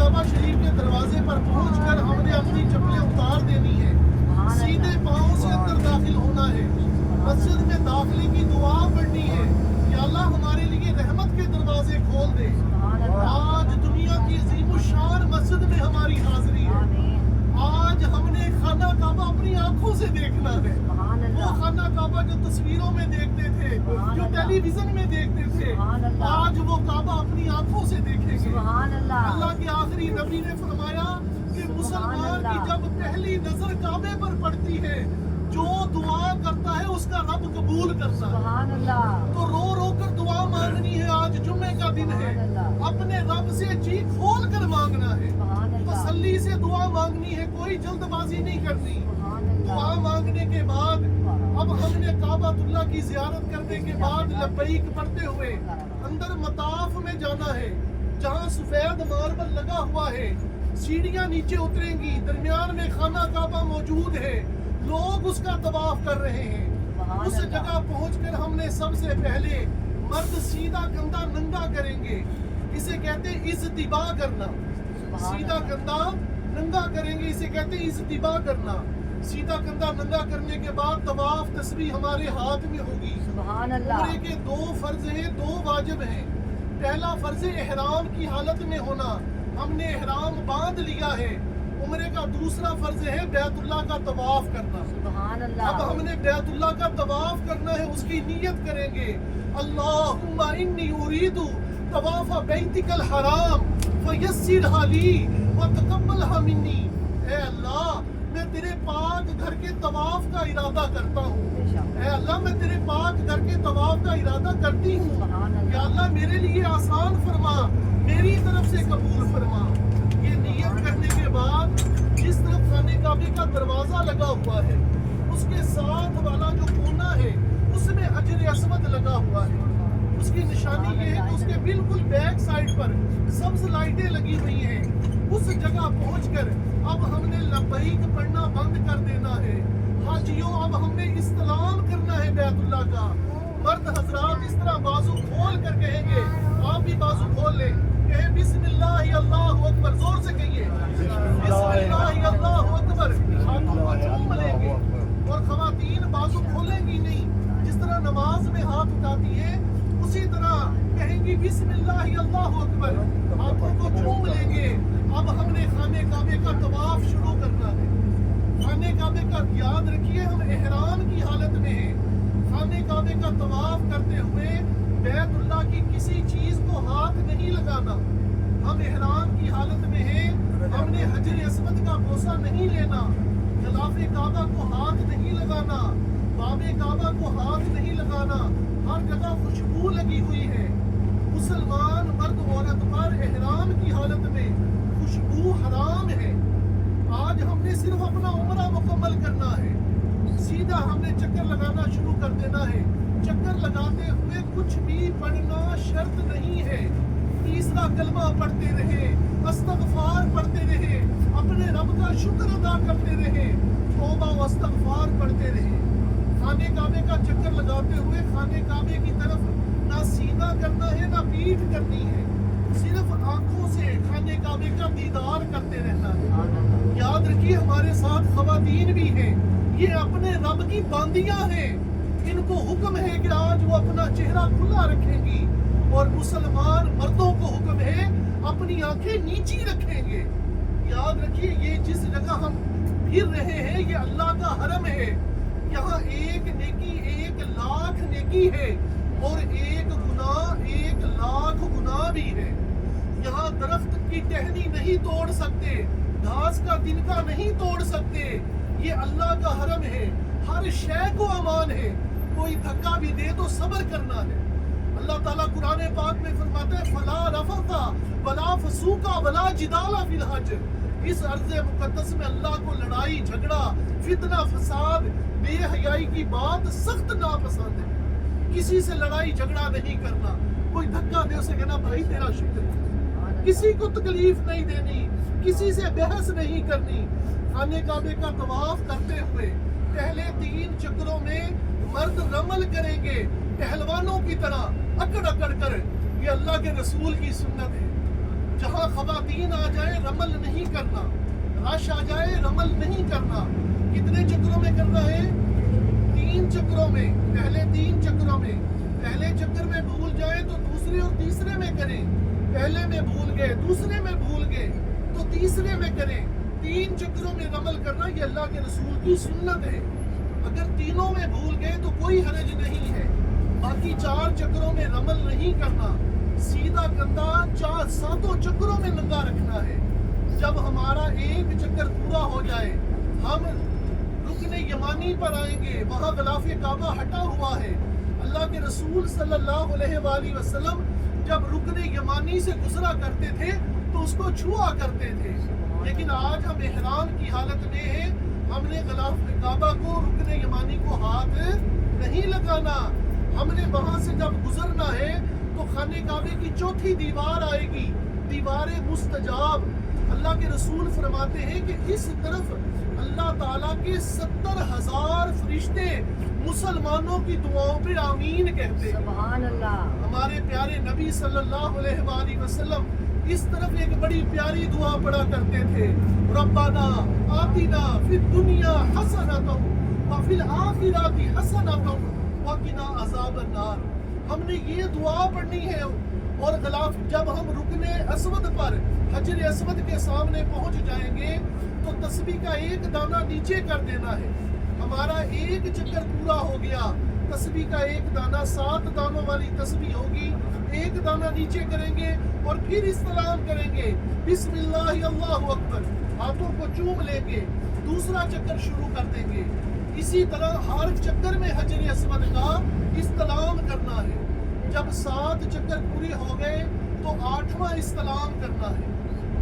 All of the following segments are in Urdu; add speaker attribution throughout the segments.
Speaker 1: کعبہ شریف کے دروازے پر پہنچ کر ہم نے اپنی چپلیں اتار دینی ہے، سیدھے پاؤں سے اندر داخل ہونا ہے، مسجد میں داخلے کی دعا پڑھنی ہے کہ اللہ ہمارے لیے رحمت کے دروازے کھول دے۔ آج دنیا کی عظیم الشان مسجد میں ہماری حاضری ہے۔ آج ہم نے خانہ کعبہ اپنی آنکھوں سے دیکھنا ہے، وہ خانہ کعبہ جو تصویروں میں دیکھتے تھے، جو ٹیلی ویژن میں دیکھتے تھے، آج وہ کعبہ اپنی آنکھوں سے دیکھیں گے۔ اللہ کے آخری نبی نے فرمایا کہ مسلمان کی جب پہلی نظر کعبے پر پڑتی ہے، جو دعا کرتا ہے اس کا رب قبول کرتا ہے۔ تو رو رو کر دعا مانگنی ہے، آج جمعے کا دن ہے، اپنے رب سے جی کھول کر مانگنا ہے، تسلی سے دعا مانگنی ہے، کوئی جلد بازی نہیں کرنی۔ دعا مانگنے کے بعد اب ہم نے کعبۃ اللہ کی زیارت کرنے کے بعد لبیک پڑھتے ہوئے اندر مطاف میں جانا ہے، جہاں سفید ماربل لگا ہوا ہے، سیڑھیاں نیچے اتریں گی، درمیان میں خانہ کعبہ موجود ہے، لوگ اس کا طواف کر رہے ہیں۔ اس جگہ پہنچ کر ہم نے سب سے پہلے مرد سیدھا کندھا ننگا کریں گے، اسے کہتے ہیں اضطباء کرنا، سیدھا کندھا ننگا کریں گے، اسے کہتے ہیں اضطباء کرنا۔ سیدھا کندھا ننگا کرنے کے بعد طواف تسبیح ہمارے ہاتھ میں ہوگی۔ عمرے کے 2 فرض ہیں، 2 واجب ہیں۔ پہلا فرض احرام کی حالت میں ہونا، ہم نے احرام باندھ لیا ہے۔ عمرے کا دوسرا فرض ہے بیت اللہ کا طواف کرنا۔ اب ہم نے بیت اللہ کا طواف کرنا ہے، اس کی نیت کریں گے، اللہم انی ارید طواف بیتک الحرام فیسرھا لی وتقبلھا منی۔ اے اللہ، میں تیرے پاک گھر کے طواف کا ارادہ کرتا ہوں، اے اللہ میں تیرے پاک گھر کے طواف کا ارادہ کرتی ہوں، یا اللہ میرے لیے آسان فرما، میری طرف سے قبول فرما۔ یہ نیت کرنے کے بعد جس طرف خانہ کعبے کا دروازہ لگا ہوا ہے، اس کے ساتھ والا جو کونا ہے اس میں حجر اسود لگا ہوا ہے۔ اس کی نشانی یہ ہے کہ اس کے بالکل بیک سائڈ پر سبز لائٹیں لگی ہوئی ہیں۔ اس جگہ پہنچ کر اب ہم نے لبیک پڑھنا بند کر دینا ہے۔ حاجیوں، اب ہم نے استلام کرنا ہے بیت اللہ کا۔ مرد حضرات اس طرح بازو کھول کر کہیں گے، آپ بھی بازو کھول لیں، کہیں بسم اللہ اللہ اکبر، زور سے کہیے بسم اللہ اللہ اکبر، ہاتھوں کو چوم لیں گے، اور خواتین بازو کھولیں گی نہیں، جس طرح نماز میں ہاتھ اٹھاتی ہے اسی طرح کہیں گی بسم اللہ اللہ اکبر، ہاتھوں کو چوم لیں گے۔ اب ہم نے خانہ کعبے کا طواف شروع کرنا ہے۔ خانہ کعبے کا یاد رکھیے ہم احرام کی حالت میں ہیں، خانہ کعبے کا طواف کرتے ہوئے بیت اللہ کی کسی چیز کو ہاتھ نہیں لگانا۔ ہم احرام کی حالت میں ہیں، ہم نے حجر اسود کا بوسہ نہیں لینا، غلاف کعبہ کو ہاتھ نہیں لگانا، باب کعبہ کو ہاتھ نہیں لگانا، ہر جگہ خوشبو لگی ہوئی ہے۔ مسلمان مرد عورت پر احرام کی حالت میں خوشبو حرام ہے۔ آج ہم نے صرف اپنا عمرہ مکمل کرنا ہے، سیدھا ہم نے چکر لگانا شروع کر دینا ہے۔ چکر لگاتے ہوئے کچھ بھی پڑھنا شرط نہیں ہے، تیسرا کلمہ پڑھتے رہے، استغفار پڑھتے رہے، اپنے رب کا شکر ادا کرتے رہے، توبہ و استغفار پڑھتے رہے۔ خانہ کعبے کا چکر لگاتے ہوئے خانہ کعبے کی طرف نہ سینہ کرنا ہے نہ پیٹھ کرنی ہے، صرف آنکھوں سے خانہ کعبے کا دیدار کرتے رہنا ہے۔ یاد رکھیے ہمارے ساتھ خواتین بھی ہیں، یہ اپنے رب کی باندیاں ہیں، ان کو حکم ہے کہ آج وہ اپنا چہرہ کھلا رکھیں گی، اور مسلمان مردوں کو حکم ہے اپنی آنکھیں نیچی رکھیں گے۔ یاد رکھیے یہ جس جگہ ہم پھر رہے ہیں یہ اللہ کا حرم ہے، یہاں ایک نیکی 1,00,000 نیکی ہے، اور ایک گناہ 1,00,000 گناہ بھی ہے۔ یہاں درخت کی ٹہنی نہیں توڑ سکتے، گھاس کا تنکا نہیں توڑ سکتے، یہ اللہ کا حرم ہے، ہر شے کو امان ہے، کوئی دھکا بھی دے تو صبر کرنا ہے۔ اللہ تعالیٰ قرآن پاک میں فرماتا ہے فَلَا رَفَثَ وَلَا فُسُوقَ وَلَا جِدَالَ فِي الْحَجِّ۔ اس عرض مقدس میں اللہ کو لڑائی جھگڑا، فتنہ فساد، بے حیائی کی بات سخت ناپسند ہے۔ کسی سے لڑائی جھگڑا نہیں کرنا، کوئی دھکا دے اسے کہنا بھائی تیرا شکر ہے، کسی کو تکلیف نہیں دینی، کسی سے بحث نہیں کرنی۔ خانہ کعبے کا طواف کرتے ہوئے پہلے 3 چکروں میں مرد رمل کریں گے پہلوانوں کی طرح، اکڑ اکڑ کر، یہ اللہ کے رسول کی سنت ہے۔ جہاں خواتین آ جائے رمل نہیں کرنا، رش آ جائے رمل نہیں کرنا۔ کتنے چکروں میں کرنا ہے؟ 3 چکروں میں، پہلے 3 چکروں میں۔ پہلے چکر میں بھول جائے تو دوسرے اور تیسرے میں کریں، پہلے میں بھول گئے، دوسرے میں بھول گئے تو تیسرے میں کریں۔ 3 چکروں میں رمل کرنا یہ اللہ کے رسول کی سنت ہے۔ اگر تینوں میں بھول گئے تو کوئی حرج نہیں ہے، باقی 4 چکروں میں رمل نہیں کرنا، سیدھا کندھا 7 چکروں میں ننگا رکھنا ہے۔ جب ہمارا ایک چکر پورا ہو جائے ہم رکن یمانی پر آئیں گے، وہاں غلاف کعبہ ہٹا ہوا ہے۔ اللہ کے رسول صلی اللہ علیہ وآلہ وسلم جب رکن یمانی سے گزرا کرتے تھے تو اس کو چھوا کرتے تھے، لیکن آج ہم احرام کی حالت میں ہیں، ہم نے غلاف کعبہ کو، رکن یمانی کو ہاتھ نہیں لگانا۔ ہم نے وہاں سے جب گزرنا ہے تو خانہ کعبے کی 4تھی دیوار آئے گی، دیوار مستجاب۔ اللہ کے رسول فرماتے ہیں کہ اس طرف اللہ تعالیٰ کے 70,000 فرشتے مسلمانوں کی دعاؤں پہ آمین کہتے ہیں۔
Speaker 2: سبحان اللہ۔
Speaker 1: ہمارے پیارے نبی صلی اللہ علیہ وآلہ وسلم اس طرف ایک بڑی پیاری دعا پڑھا کرتے تھے، ربنا آتنا فی الدنیا حسنۃ وفی الآخرۃ حسنۃ وقنا عذاب النار۔ ہم نے یہ دعا پڑھنی ہے، اور غلاف جب ہم رکن اسود پر حجر اسود کے سامنے پہنچ جائیں گے تو تسبیح کا ایک دانہ نیچے کر دینا ہے۔ ہمارا ایک چکر پورا ہو گیا، تسبیح کا ایک دانہ، 7 دانوں والی تسبیح ہوگی، ایک دانہ نیچے کریں گے اور پھر استلام کریں گے، بسم اللہ اللہ اکبر، ہاتھوں کو چوم لیں گے، دوسرا چکر شروع کر دیں گے۔ اسی طرح ہر چکر میں حجر اسود کا استلام کرنا ہے۔ جب 7 چکر پورے ہو گئے تو 8واں استلام کرنا ہے۔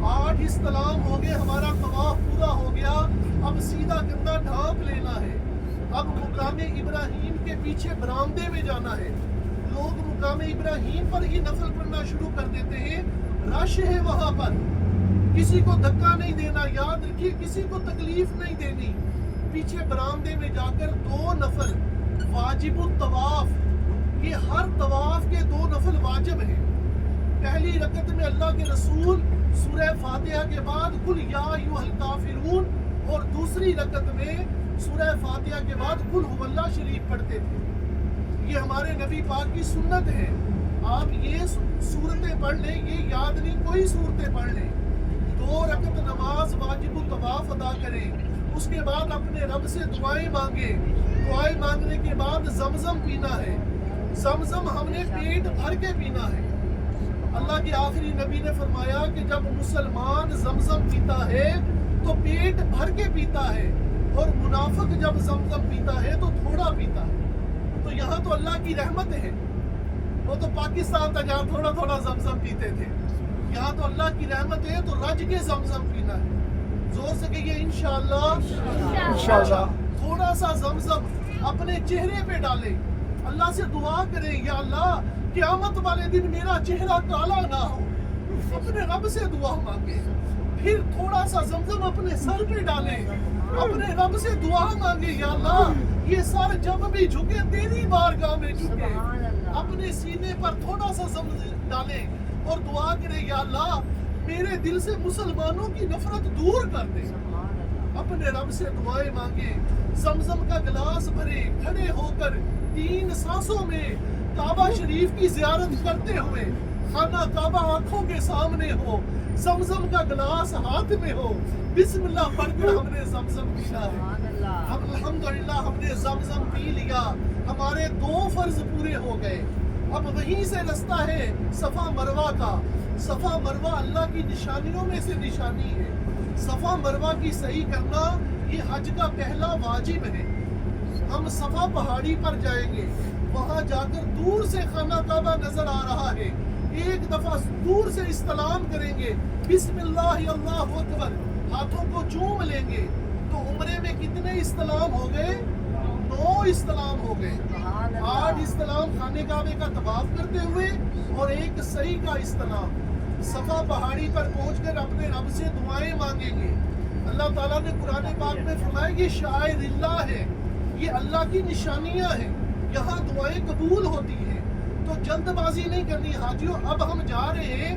Speaker 1: 8 استلام ہو گئے، ہمارا طواف پورا ہو گیا، اب سیدھا کندھا ڈھانپ لینا ہے۔ اب مقام ابراہیم کے پیچھے برآمدے میں جانا ہے۔ لوگ مقام ابراہیم پر ہی نفل پڑھنا شروع کر دیتے ہیں، رش ہے وہاں پر، کسی کو دھکا نہیں دینا، یاد رکھیے کسی کو تکلیف نہیں دینی۔ پیچھے برآمدے میں جا کر 2 نفل واجب الطواف، یہ ہر طواف کے 2 نفل واجب ہیں۔ پہلی رکعت میں اللہ کے رسول سورہ فاتحہ کے بعد قل یا ایھا الکافرون، اور دوسری رکعت میں سورہ فاتحہ کے بعد قل ھو اللہ شریف پڑھتے تھے۔ یہ ہمارے نبی پاک کی سنت ہے۔ آپ یہ سورتیں پڑھ لیں، یہ یاد نہیں، کوئی سورتیں پڑھ لیں۔ 2 رکعت نماز واجب الطواف ادا کریں، اس کے بعد اپنے رب سے دعائیں مانگیں۔ دعائیں مانگنے کے بعد زمزم پینا ہے۔ زمزم ہم نے پیٹ بھر کے پینا ہے۔ اللہ کے آخری نبی نے فرمایا کہ جب مسلمان زمزم پیتا ہے تو پیٹ بھر کے پیتا ہے، اور منافق جب زمزم پیتا ہے تو تھوڑا پیتا ہے۔ تو یہاں تو اللہ کی رحمت ہے، وہ تو پاکستان تک جہاں تھوڑا تھوڑا زمزم پیتے تھے، یہاں تو اللہ کی رحمت ہے تو رج کے زمزم پینا ہے۔ زور سے کہیے انشاءاللہ، انشاءاللہ۔ تھوڑا سا زمزم اپنے چہرے پہ ڈالیں، اللہ سے دعا کریں، یا اللہ قیامت والے دن میرا چہرہ کالا نہ ہو، اپنے رب سے دعا مانگیں۔ پھر تھوڑا سا زمزم اپنے سر پہ ڈالیں، اپنے رب سے دعا مانگیں، یا اللہ یہ سر جب بھی جھکے تیری بارگاہ میں جھکے۔ اپنے سینے پر تھوڑا سا زمزم ڈالیں اور دعا کریں، یا اللہ میرے دل سے مسلمانوں کی نفرت دور کر دے۔ اپنے رب سے دعائیں مانگیں، زمزم کا گلاس بھرے، کھڑے ہو کر 3 سانسوں میں کعبہ شریف کی زیارت کرتے ہوئے، خانہ کعبہ آنکھوں کے سامنے ہو، زمزم کا گلاس ہاتھ میں ہو، بسم اللہ پڑھ کر ہم نے زمزم پینا ہے۔ ہم الحمدللہ ہم نے زمزم پی لیا، ہمارے 2 فرض پورے ہو گئے۔ اب وہیں سے رستہ ہے صفا مروہ کا۔ صفا مروہ اللہ کی نشانیوں میں سے نشانی ہے۔ صفا مروہ کی صحیح کرنا یہ حج کا پہلا واجب ہے۔ ہم صفا پہاڑی پر جائیں گے، وہاں جا کر دور سے خانہ کعبہ نظر آ رہا ہے، ایک دفعہ دور سے استلام کریں گے، بسم اللہ اللہ اکبر، ہاتھوں کو چوم لیں گے۔ تو عمرے میں کتنے استلام ہو گئے؟ 9 استلام ہو گئے۔ 8 استلام خانہ کعبے کا طواف کرتے ہوئے اور 1 صحیح کا استلام۔ صفا پہاڑی پر پہنچ کر اپنے رب سے دعائیں مانگیں گے۔ اللہ تعالیٰ نے قرآن پاک میں فرمایا یہ شاعر اللہ ہے، یہ اللہ کی نشانیاں ہیں، یہاں دعائیں قبول ہوتی ہیں۔ تو جلد بازی نہیں کرنی حاجیوں، اب ہم جا رہے ہیں،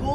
Speaker 1: 2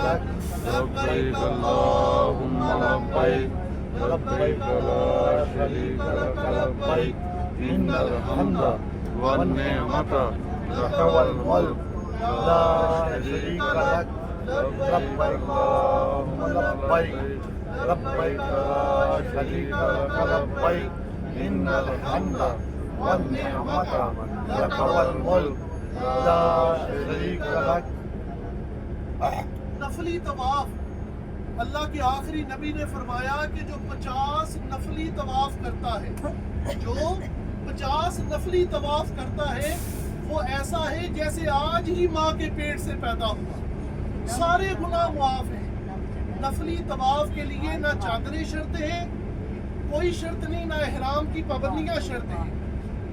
Speaker 1: لك لبيك اللهم لبيك لبيك لا شريك لك لبيك إن الحمد والنعمة لك والملك لا شريك لك لبيك اللهم لبيك لبيك لا شريك لك لبيك إن الحمد والنعمة لك والملك لا شريك لك. نفلی طواف، اللہ کے آخری نبی نے فرمایا کہ جو 50 نفلی طواف کرتا ہے، جو 50 نفلی طواف کرتا ہے وہ ایسا ہے جیسے آج ہی ماں کے پیٹ سے پیدا ہوا، سارے گناہ معاف ہیں. نفلی طواف کے لیے نہ چادریں شرط ہیں، کوئی شرط نہیں، نہ احرام کی پابندیاں شرط ہیں.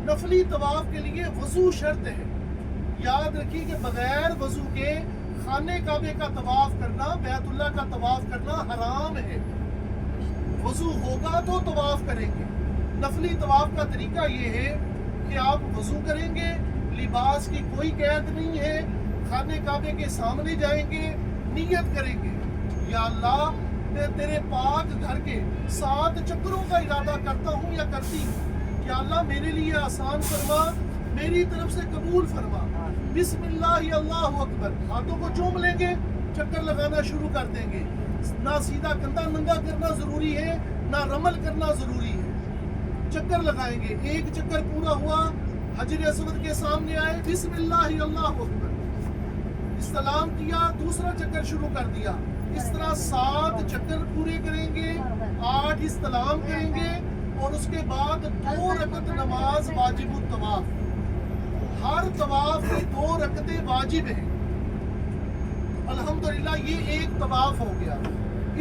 Speaker 1: نفلی طواف کے لیے وضو شرط ہے. یاد رکھیے کہ بغیر وضو کے خانے کعبے کا طواف کرنا، بیت اللہ کا طواف کرنا حرام ہے. وضو ہوگا تو طواف کریں گے. نفلی طواف کا طریقہ یہ ہے کہ آپ وضو کریں گے، لباس کی کوئی قید نہیں ہے، خانے کعبے کے سامنے جائیں گے، نیت کریں گے یا اللہ میں تیرے پاک گھر کے 7 چکروں کا ارادہ کرتا ہوں یا کرتی ہوں، یا اللہ میرے لیے آسان فرما، میری طرف سے قبول فرما. بسم اللہ اللہ اکبر، ہاتھوں کو چوم لیں گے، چکر لگانا شروع کر دیں گے. نہ سیدھا کندھا ننگا کرنا ضروری ہے، نہ رمل کرنا ضروری ہے. چکر لگائیں گے. ایک چکر پورا ہوا، حجر اسود کے سامنے آئے، بسم اللہ اللہ اکبر، استلام کیا، دوسرا چکر شروع کر دیا. اس طرح 7 چکر پورے کریں گے، 8 استلام کریں گے اور اس کے بعد 2 رکعت نماز واجب الطواف. ہر طواف کی 2 رکعتیں واجب ہیں. الحمدللہ یہ ایک طواف ہو گیا.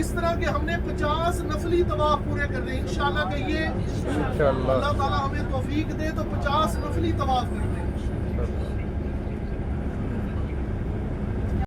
Speaker 1: اس طرح کے ہم نے 50 نفلی طواف پورے کر رہے ہیں. انشاءاللہ کہ یہ اللہ تعالیٰ ہمیں توفیق دے تو 50 نفلی طواف کرتے ہیں.